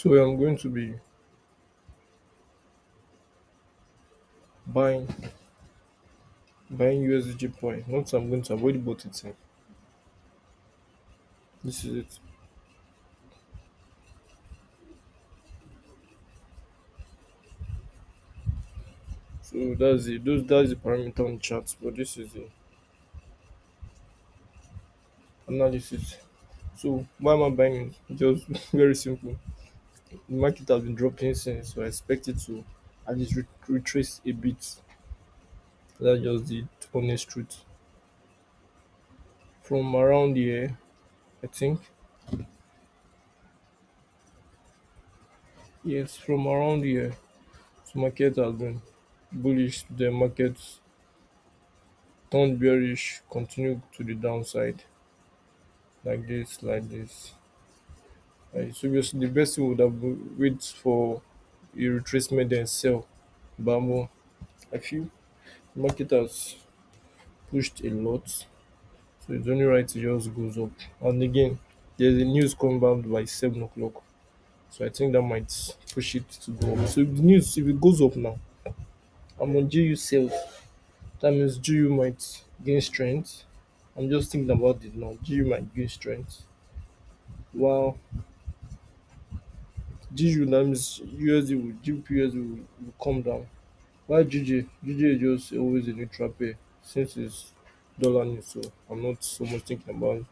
So I'm going to be buying USDG point. Not I'm going to avoid bought it. This is it. So that's the parameter on charts, but this is the analysis. So why am I buying it? Just very simple. The market has been dropping since, so I expect it to at least retrace a bit. That's just the honest truth. From around here, I think, yes, from around here, so market has been bullish. The market turned bearish, continue to the downside, like this. So obviously, the best thing would have been wait for a retracement then sell. But I feel the market has pushed a lot, so it's only right to just goes up. And again, there's a news coming back by 7 o'clock, so I think that might push it to go up. So the news, if it goes up now, I'm on GU sales. That means GU might gain strength. I'm just thinking about it now. GU might gain strength. While GU, that means USD will, GBP will come down. Why GJ is just always a neutral pair since it's dollar news, so I'm not so much thinking about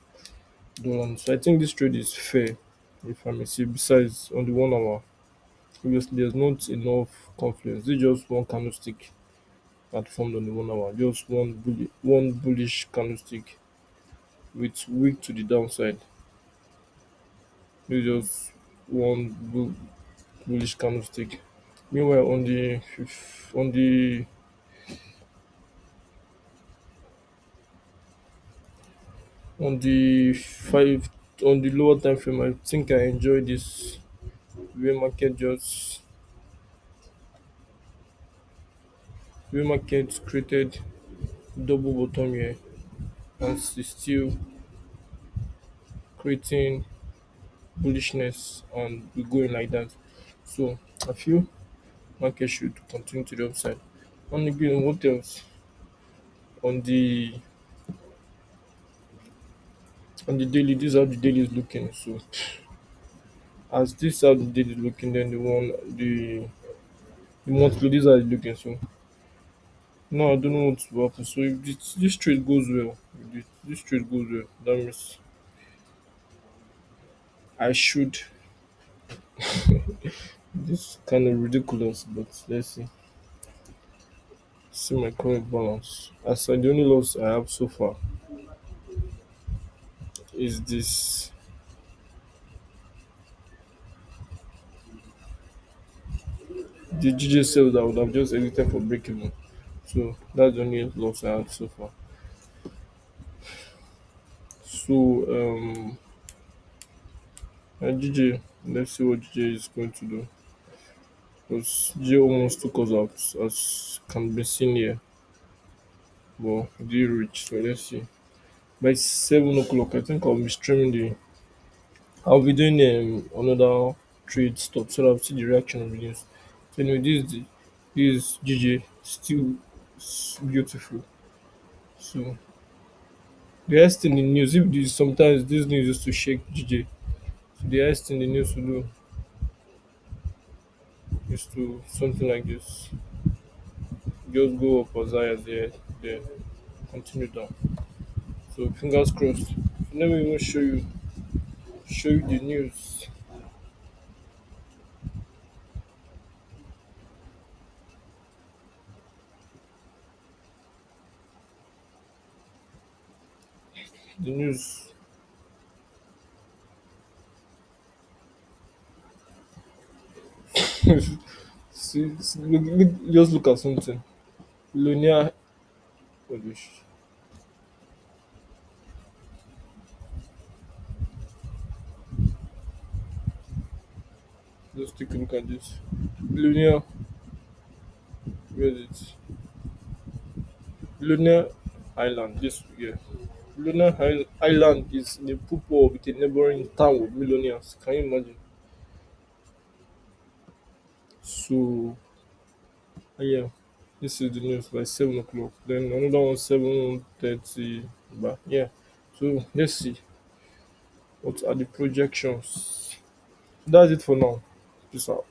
dollar news. So I think this trade is fair, if I may say. Besides, on the 1 hour, obviously there's not enough confluence. It's just one candlestick that formed on the 1 hour, just one bullish candlestick with wick to the downside. It's just one bullish candlestick. Meanwhile, on the five on the lower time frame, I think I enjoy this where market created double bottom here and it's still creating bullishness and we going like that. So I feel market should continue to the upside. And again, what else? On the daily, this is how the daily is looking. So as this is how the daily is looking, then the monthly, these are looking. So no, I don't know what will happen. So if this trade goes well, if this trade goes well, that means I should. This kind of ridiculous, but let's see. See my current balance. As I the only loss I have so far is this the GJ sales that I would have just exited for break even. So that's the only loss I have so far. So and GJ, let's see what GJ is going to do. Because GJ almost took us out as can be seen here. But it did reach. So let's see. By 7 o'clock, I think I'll be doing another trade stop so that I'll see the reaction of the news. So anyway, this GJ still beautiful. So the highest in the news, if this sometimes this news used to shake GJ. So the highest in the news to do is to something like this. Just go up as high as there, continue down. So fingers crossed. Let me even show you the news. The news. Just look at something. Lunia, oh, just take a look at this. Lunia, where is it? Lunar Island. This yeah. Island is in a pool with a neighboring town with millionaires. Can you imagine? So yeah, this is the news by 7 o'clock. Then another one 7:30. But yeah, so let's see what are the projections. That's it for now. Peace out.